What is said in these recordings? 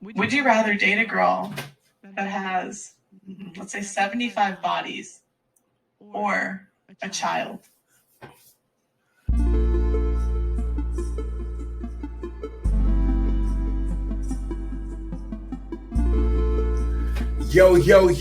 Would you rather date a girl that has, let's say, 75 bodies or a child? Yo, it's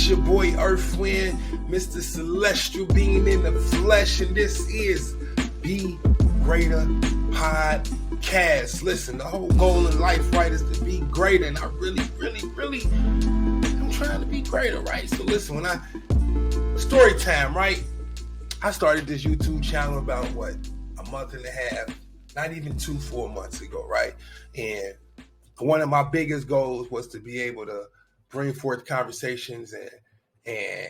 your boy Earthwind, Mr. Celestial being in the flesh, and this is Be Greater Podcast. Listen, the whole goal in life, right, is to be greater, and I really, I'm trying to be greater, right? So listen, story time, right? I started this YouTube channel about, a month and a half, not even 4 months ago, right? And one of my biggest goals was to be able to bring forth conversations and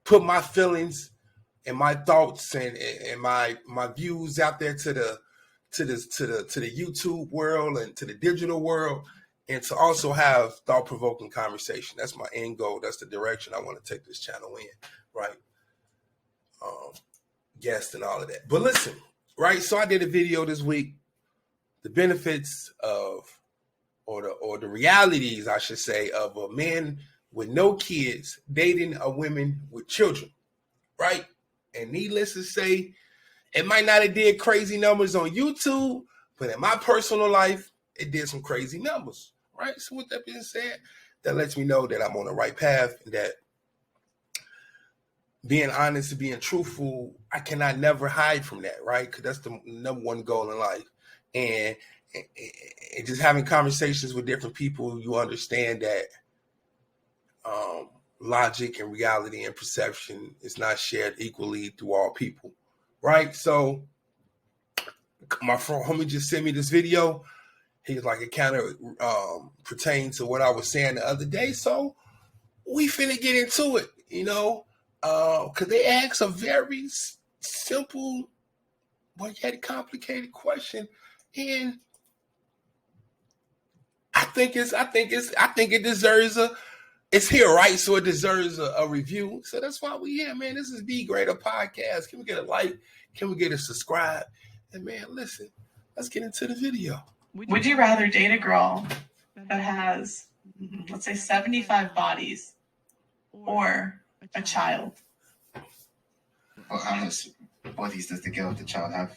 put my feelings and my thoughts and my views out there to the YouTube world and to the digital world, and to also have thought-provoking conversation. That's my end goal. That's the direction I want to take this channel in, right? Guests and all of that. But listen, right? So I did a video this week. The benefits of, or the realities, I should say, of a man with no kids dating a woman with children, right? And needless to say, it might not have did crazy numbers on YouTube, but in my personal life, it did some crazy numbers, right? So with that being said, that lets me know that I'm on the right path, and that being honest and being truthful, I cannot never hide from that, right? Because that's the number one goal in life. And just having conversations with different people, you understand that logic and reality and perception is not shared equally through all people, right? So my friend homie just sent me this video. He was like, it kind of pertains to what I was saying the other day. So we finna get into it, because they asked a very simple but yet complicated question. And I think it deserves it's here, right? So it deserves a review. So that's why we here, man. This is Be Greater Podcast. Can we get a like? Can we get a subscribe? And man, listen, let's get into the video. Would you rather date a girl that has, let's say, 75 bodies or a child? Well, how much bodies does the girl with the child have?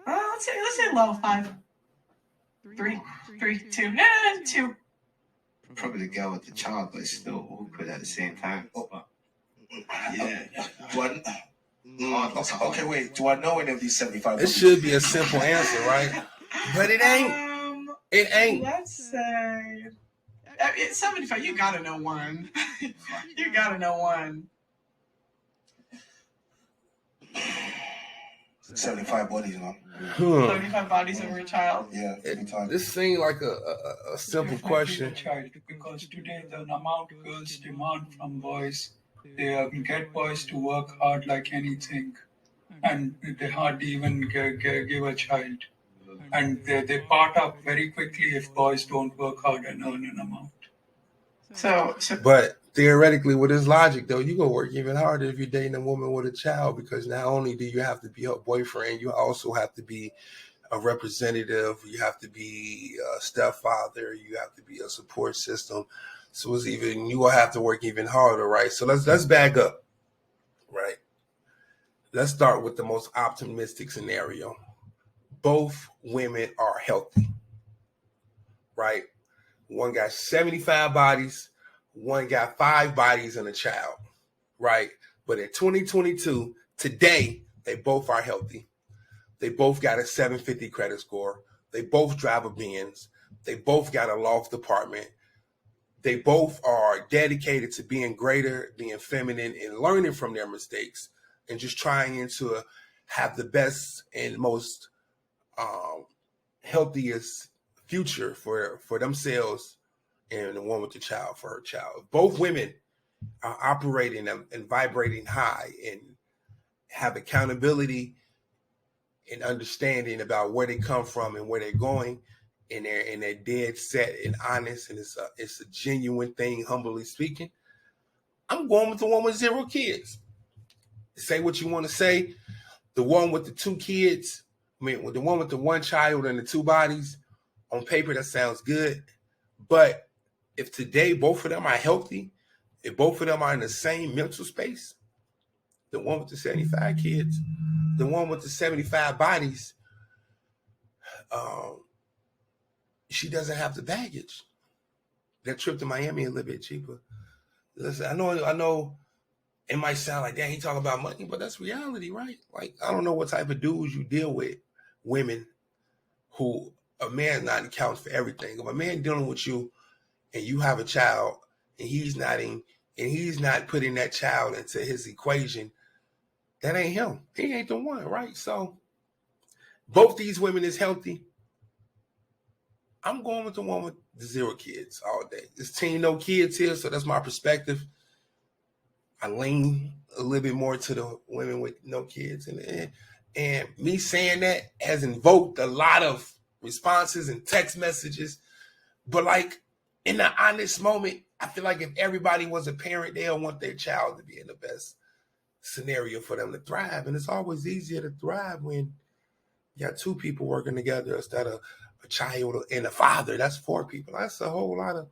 Let's say level 5. 3, 2. No, 2. Probably the girl with the child, but it's still awkward at the same time. Yeah. Okay, wait. Do I know any of these 75? It should be a simple answer, right? But it ain't. It ain't. Let's say 75. You gotta know one. You gotta know one. 75 bodies, man. 75 bodies over a child. Yeah, this seems like a simple question. Child, because today the amount girls demand from boys, they get boys to work hard like anything, and they hardly even give a child, and they part up very quickly if boys don't work hard and earn an amount. But theoretically, with this logic, though, you're going to work even harder if you're dating a woman with a child, because not only do you have to be her boyfriend, you also have to be a representative, you have to be a stepfather, you have to be a support system. So you will have to work even harder, right? So let's back up, right? Let's start with the most optimistic scenario. Both women are healthy, right? One got 75 bodies, one got 5 bodies and a child, right? But in 2022, today, they both are healthy. They both got a 750 credit score. They both drive a Benz. They both got a loft apartment. They both are dedicated to being greater, being feminine, and learning from their mistakes, and just trying to have the best and most healthiest future for themselves and the one with the child for her child. Both women are operating and vibrating high and have accountability and understanding about where they come from and where they're going, and they're dead set and honest, and it's a genuine thing, humbly speaking. I'm going with the one with 0 kids. Say what you want to say. The one with the 2 kids, the one with the 1 child and the 2 bodies, On paper, that sounds good. But if today both of them are healthy, if both of them are in the same mental space, the one with the 75 kids, the one with the 75 bodies, she doesn't have the baggage. That trip to Miami a little bit cheaper. Listen, I know it might sound like, dang, he talking about money, but that's reality, right? Like, I don't know what type of dudes you deal with, women, who a man not accounts for everything. If a man dealing with you and you have a child and he's not putting that child into his equation, that ain't him. He ain't the one, right? So both these women is healthy. I'm going with the one with the 0 kids all day. This team no kids here, so that's my perspective. I lean a little bit more to the women with no kids, and me saying that has invoked a lot of responses and text messages. But like in the honest moment, I feel like if everybody was a parent, they'll want their child to be in the best scenario for them to thrive. And it's always easier to thrive when you got 2 people working together instead of a child and a father. That's 4 people. That's a whole lot of,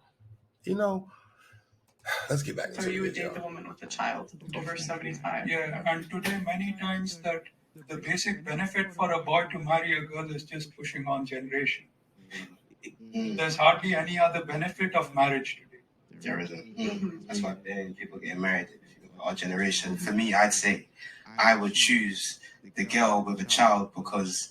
let's get back to So the you would video. date the woman with the child over 75? Yeah, and today many times that the basic benefit for a boy to marry a girl is just pushing on generation. There's hardly any other benefit of marriage today. There isn't. That's why people getting married. Our generation. For me, I'd say I would choose the girl with a child because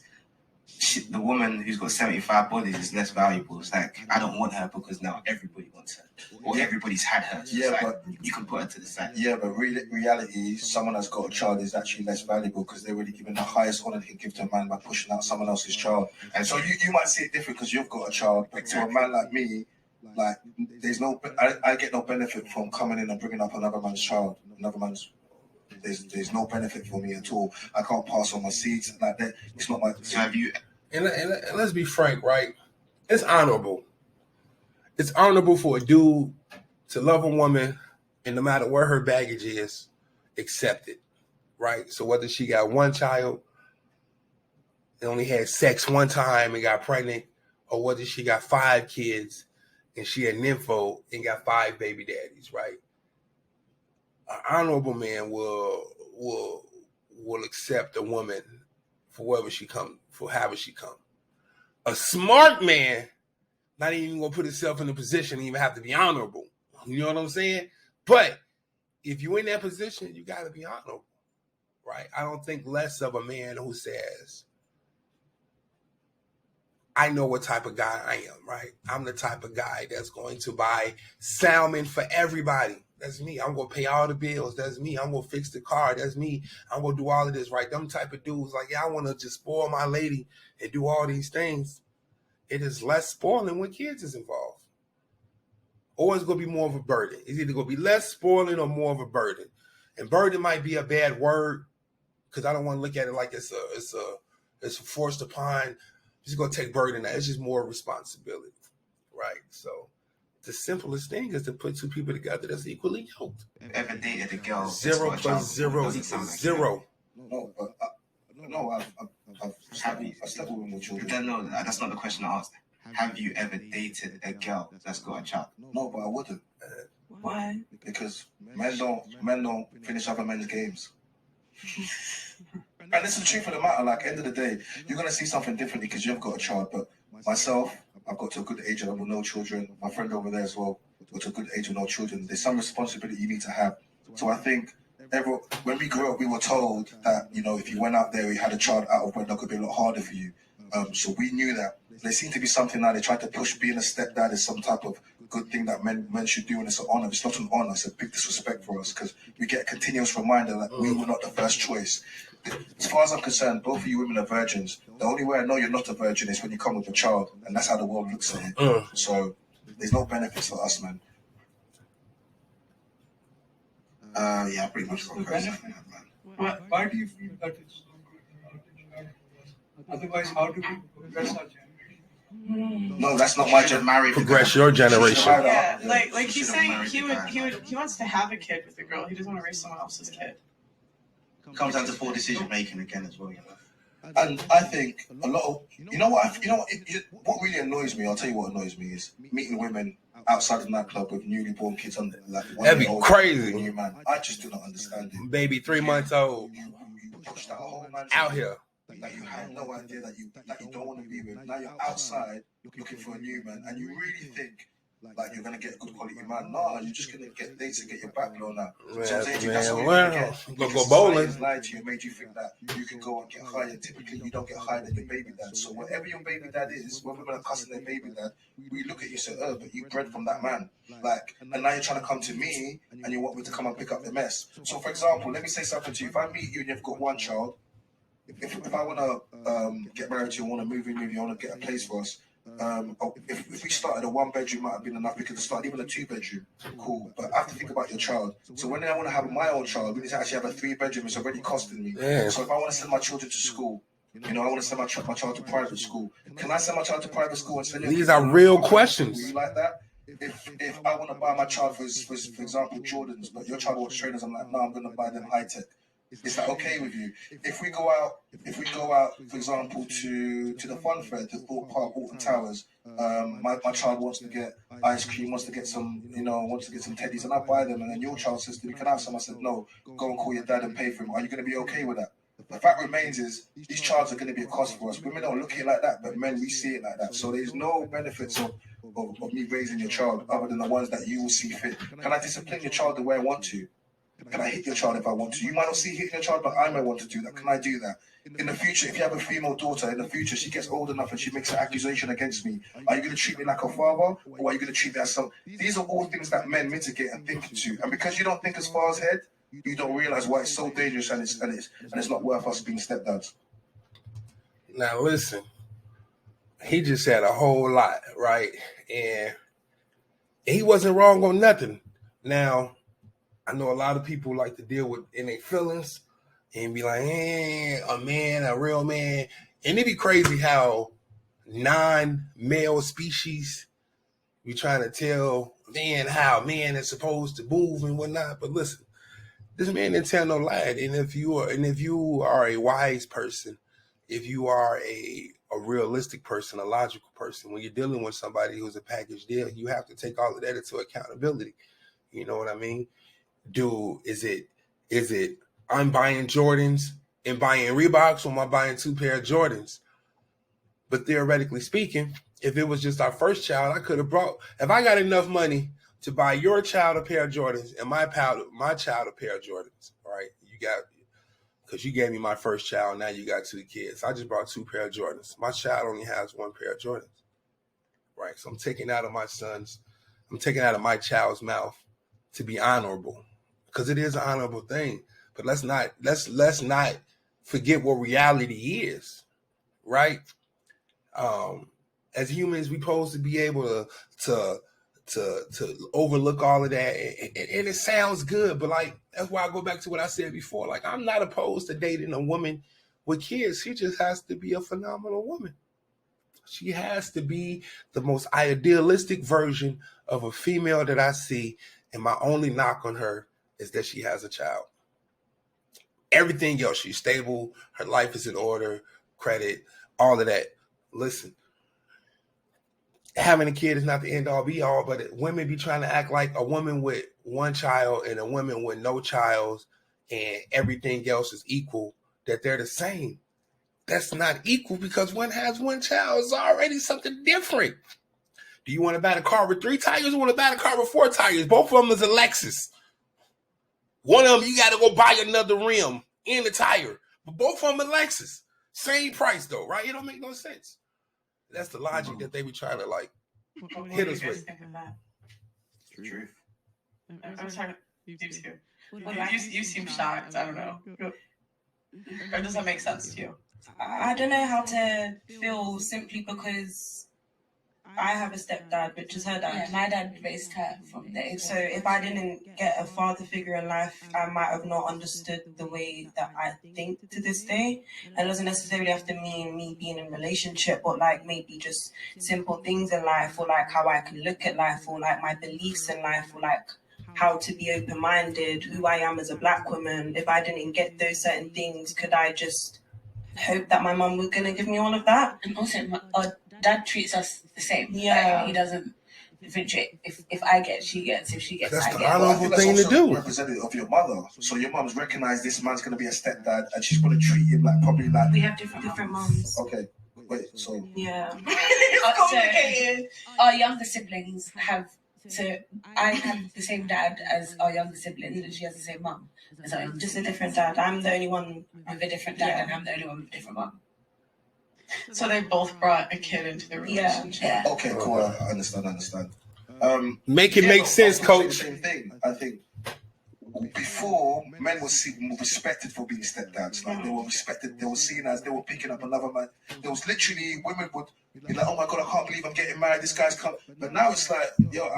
the woman who's got 75 bodies is less valuable. It's like, I don't want her because now everybody wants her. Or everybody's had her. So Yeah, but you can put her to the side. Yeah, but reality, someone that's got a child is actually less valuable because they're already given the highest honor they can give to a man by pushing out someone else's child. And so you might see it different because you've got a child, but to a man like me, like I get no benefit from coming in and bringing up another man's child. There's no benefit for me at all. I can't pass on my seeds like that. It's not my. So have you? And let's be frank, right? It's honorable. It's honorable for a dude to love a woman and no matter where her baggage is, accept it, right? So whether she got 1 child and only had sex 1 time and got pregnant, or whether she got 5 kids and she had nympho and got 5 baby daddies, right? An honorable man will accept a woman for wherever she come, for however she come. A smart man not even gonna put himself in a position to even have to be honorable. You know what I'm saying? But if you're in that position, you gotta be honorable, right? I don't think less of a man who says, I know what type of guy I am, right? I'm the type of guy that's going to buy salmon for everybody. That's me. I'm going to pay all the bills. That's me. I'm going to fix the car. That's me. I'm going to do all of this, right? Them type of dudes, like, yeah, I want to just spoil my lady and do all these things. It is less spoiling when kids is involved. Or it's going to be more of a burden. It's either going to be less spoiling or more of a burden. And burden might be a bad word because I don't want to look at it like it's forced upon. Just going to take burden out. It's just more responsibility, right? So the simplest thing is to put 2 people together that's equally yoked. Ever dated a girl? 0 plus 0 equals 0. No, but I've slept with women with children. No, that's not the question I asked. Have you ever dated a girl that's got a child? No, but I wouldn't Why? because men don't finish other men's games. And this is the truth of the matter. Like, end of the day, you're gonna see something differently because you've got a child. But myself, I've got to a good age and with no children. My friend over there as well got to a good age with no children. There's some responsibility you need to have. So I think when we grew up, we were told that, if you went out there, you had a child out of wedlock, it could be a lot harder for you. So we knew that. There seemed to be something now. They tried to push being a stepdad as some type of good thing that men should do, and it's an honor. It's not an honor. It's a big disrespect for us because we get a continuous reminder that we were not the first choice. As far as I'm concerned, both of you women are virgins. The only way I know you're not a virgin is when you come with a child, and that's how the world looks at it. So there's no benefits for us, man. Yeah, pretty much. Why do you feel that it's so good? Otherwise, how do we progress our generation? No, that's not my married. Progress your generation. Yeah, like he's saying he wants to have a kid with a girl. He doesn't want to raise someone else's kid. Comes down to poor decision making again as well. And I think a lot of, what really annoys me, I'll tell you what annoys me, is meeting women outside of the nightclub with newly born kids under, like, That'd be crazy. New man. I just do not understand it. Baby 3 months old You push that whole man out here. that you had no idea that you don't want to be with. Now you're outside looking for a new man, and you really think like you're gonna get a good quality man. No, you're just gonna get dates and get your back blown out. Man, So I'm saying to you, man, that's what well, you're gonna get. go Because bowling. society's lied to you, made you think that you can go and get higher. And typically, you don't get higher than your baby dad. So whatever your baby dad is, when women are cussing their baby dad, we look at you and say, "Oh, but you bred from that man." Like, and now you're trying to come to me and you want me to come and pick up the mess. So, for example, let me say something to you. If I meet you and you've got one child, if I want to get married to you, I want to move in with you, I want to get a place for us. If we started a 1 bedroom, might have been enough. We could have started even a 2 bedroom. Cool, but I have to think about your child. So when I want to have my own child, we need to actually have a 3 bedroom. It's already costing me. Yeah. So if I want to send my children to school, I want to send my child to private school. Can I send my child to private school and send These are real questions. Will you like that? If I want to buy my child for example Jordans, but your child wants trainers, I'm like, no, I'm going to buy them high tech. Is that okay with you? If we go out, for example, to the fun fair, to Thorpe Park, Alton Towers, my child wants to get ice cream, wants to get some teddies, and I buy them, and then your child says to me, can I have some? I said, no, go and call your dad and pay for him. Are you going to be okay with that? The fact remains is these childs are going to be a cost for us. Women don't look at it like that, but men, we see it like that. So there's no benefits of me raising your child other than the ones that you will see fit. Can I discipline your child the way I want to? Can I hit your child if I want to? You might not see hitting your child, but I may want to do that. Can I do that? In the future, if you have a female daughter, in the future, she gets old enough and she makes an accusation against me. Are you going to treat me like a father, or are you going to treat me as some? These are all things that men mitigate and think to. And because you don't think as far ahead, you don't realize why it's so dangerous and it's not worth us being stepdads. Now listen, he just said a whole lot, right? And he wasn't wrong on nothing. Now, I know a lot of people like to deal with in their feelings and be like, a man, a real man. And it'd be crazy how non-male species be trying to tell man how man is supposed to move and whatnot. But listen, this man didn't tell no lie. And if you are a wise person, if you are a realistic person, a logical person, when you're dealing with somebody who's a package deal, you have to take all of that into accountability. You know what I mean? Dude, is it I'm buying Jordans and buying Reeboks, or am I buying 2 pair of Jordans? But theoretically speaking, if it was just our first child, I could have if I got enough money to buy your child a pair of Jordans and my child a pair of Jordans, right? Because you gave me my first child, now you got 2 kids. I just brought 2 pair of Jordans. My child only has 1 pair of Jordans, right? So I'm taking out of my child's mouth to be honorable, because it is an honorable thing. But let's not forget what reality is, right? As humans, we're supposed to be able to overlook all of that, and it sounds good, but like that's why I go back to what I said before. Like, I'm not opposed to dating a woman with kids. She just has to be a phenomenal woman. She has to be the most idealistic version of a female that I see, and my only knock on her is that she has a child. Everything else, she's stable, her life is in order, credit, all of that. Listen, having a kid is not the end all be all, but women be trying to act like a woman with 1 child and a woman with no child and everything else is equal, that they're the same. That's not equal, because one has 1 child is already something different. Do you want to buy a car with 3 tires or want to buy a car with 4 tires? Both of them is a Lexus. One of them, you got to go buy another rim and a tire. But both of them are Lexus. Same price, though, right? It don't make no sense. That's the logic that they be trying to, like, What hit do you us guys with. think of that? It's the truth. I'm sorry, you too. You seem shocked. I don't know. Or does that make sense to you? I don't know how to feel, simply because I have a stepdad, which is her dad. Yeah, my dad raised her from the age. So if I didn't get a father figure in life, I might have not understood the way that I think to this day. And it doesn't necessarily have to mean me being in a relationship, or like maybe just simple things in life, or like how I can look at life, or like my beliefs in life, or like how to be open-minded, who I am as a black woman. If I didn't get those certain things, could I just hope that my mum was going to give me all of that. And also, our dad treats us the same. Yeah. Like, he doesn't differentiate. If I get, she gets. If she gets, That's I the get. honorable I think that's thing to also do. representative of your mother. So your mum's recognized this man's gonna be a stepdad, and she's gonna treat him like probably like. We have different mums. Okay, wait. So Yeah. It's complicated. Our younger siblings have. So I have the same dad as our younger siblings, and she has the same mum as our younger Just a siblings. different dad. I'm the only one. With a different dad, Yeah. and I'm the only one with a different mum. So they both brought a kid into the Yeah. relationship. Yeah. okay, cool. I understand. Make it Yeah, make but sense, I would coach. say the same thing. I think before men were respected for being stepdads. Like they were respected. They were seen as they were picking up another man. There was literally women would be like, "Oh my god, I can't believe I'm getting married. This guy's come." But now it's like, yo,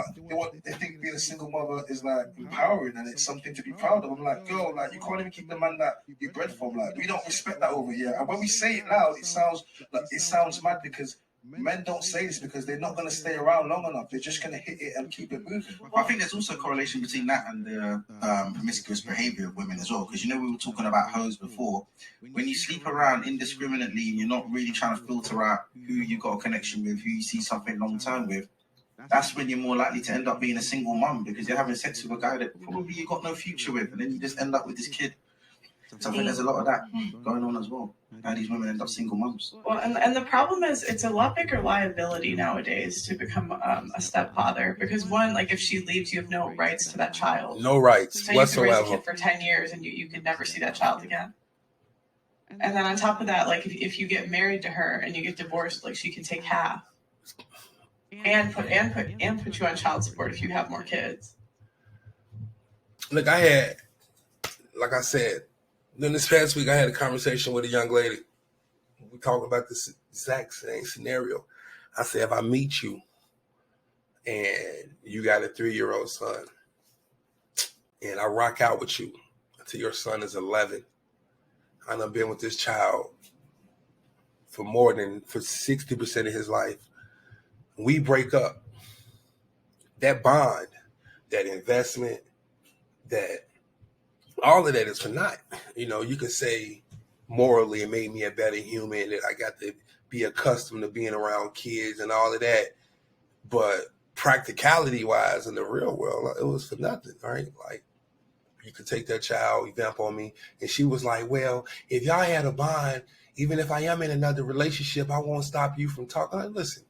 they think being a single mother is like empowering and it's something to be proud of. I'm like, girl, like you can't even keep the man that you bred from. Like we don't respect that over here. And when we say it loud, it sounds mad because. Men don't say this because they're not going to stay around long enough. They're just going to hit it and keep it moving. Well, I think there's also a correlation between that and the promiscuous behaviour of women as well. Because we were talking about hoes before. When you sleep around indiscriminately and you're not really trying to filter out who you got a connection with, who you see something long term with, that's when you're more likely to end up being a single mum because you're having sex with a guy that probably you got no future with, and then you just end up with this kid. So I think there's a lot of that going on as well. How these women end up single mums. Well, and the problem is it's a lot bigger liability nowadays to become a stepfather because one, like if she leaves, you have no rights to that child. No rights So you can raise a whatsoever. kid for 10 years and you can never see that child again. And then on top of that, like if you get married to her and you get divorced, like she can take half and put you on child support if you have more kids. Look, I had, like I said, then this past week I had a conversation with a young lady. We talking about this exact same scenario. I said, if I meet you and you got a 3-year-old son and I rock out with you until your son is 11, and I've been with this child for 60% of his life. We break up. That bond, that investment, that all of that is for naught. You could say morally it made me a better human, that I got to be accustomed to being around kids and all of that. But practicality wise in the real world, it was for nothing, right? Like you could take that child, evamp on me. And she was like, well, if y'all had a bond, even if I am in another relationship, I won't stop you from talking. Like, listen,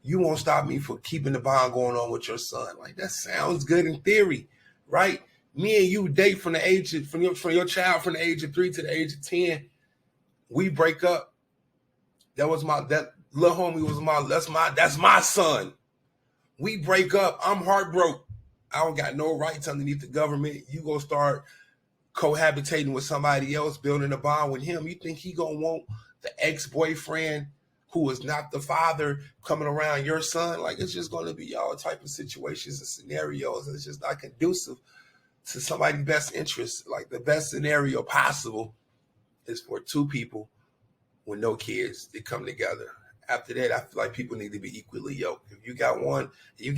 you won't stop me from keeping the bond going on with your son. Like that sounds good in theory, right? Me and you date from your child from the age of 3 to the age of 10. We break up. That little homie was that's my son. We break up. I'm heartbroken. I don't got no rights underneath the government. You gonna start cohabitating with somebody else, building a bond with him. You think he gonna want the ex-boyfriend who is not the father coming around your son? Like it's just gonna be all type of situations and scenarios. It's just not conducive to somebody's best interest. Like the best scenario possible is for two people with no kids to come together. After that, I feel like people need to be equally yoked. If you got one, it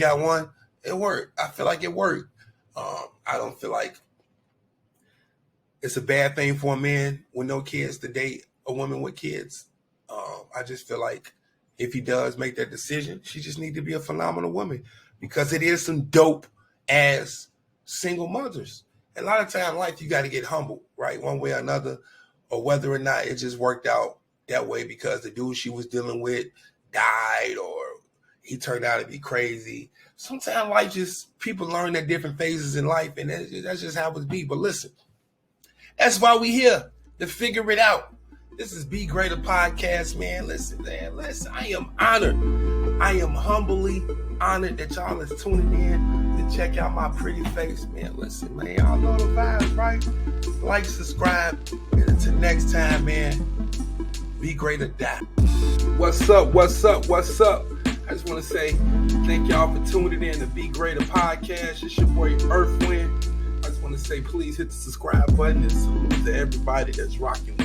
worked. I feel like it worked. I don't feel like it's a bad thing for a man with no kids to date a woman with kids. I just feel like if he does make that decision, she just need to be a phenomenal woman because it is some dope ass single mothers. And a lot of time in life, you got to get humble, right? One way or another, or whether or not it just worked out that way because the dude she was dealing with died or he turned out to be crazy. Sometimes life just, people learn at different phases in life and that's just how it be. But listen, that's why we here, to figure it out. This is Be Greater Podcast, man. Listen, I am honored. I am humbly honored that y'all is tuning in to check out my pretty face, man. Listen, man, y'all know the vibes, right? Like, subscribe, and until next time, man, be greater, die. What's up? I just want to say thank y'all for tuning in to Be Greater Podcast. It's your boy Earthwind. I just want to say please hit the subscribe button and salute to everybody that's rocking